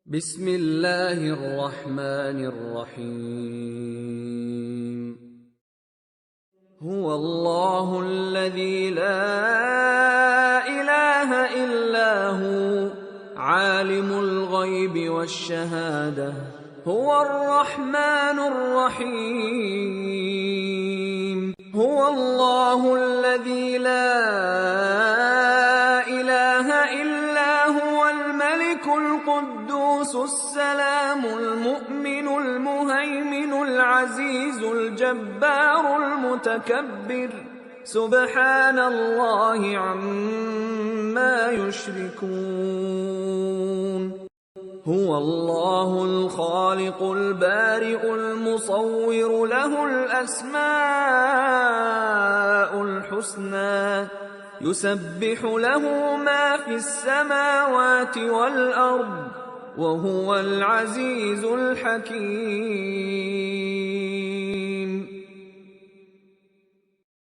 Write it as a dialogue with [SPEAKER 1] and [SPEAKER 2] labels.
[SPEAKER 1] بسم الله الرحمن الرحيم. هو الله الذي لا إله إلا هو عالم الغيب والشهادة هو الرحمن الرحيم. هو الله الذي لا إله إلا هو الملك القدوس السلام المؤمن المهيمن العزيز الجبار المتكبر سبحان الله عما يشركون. هو الله الخالق البارئ المصور له الأسماء الحسنى يسبح له ما في السماوات والأرض وهو العزيز الحكيم.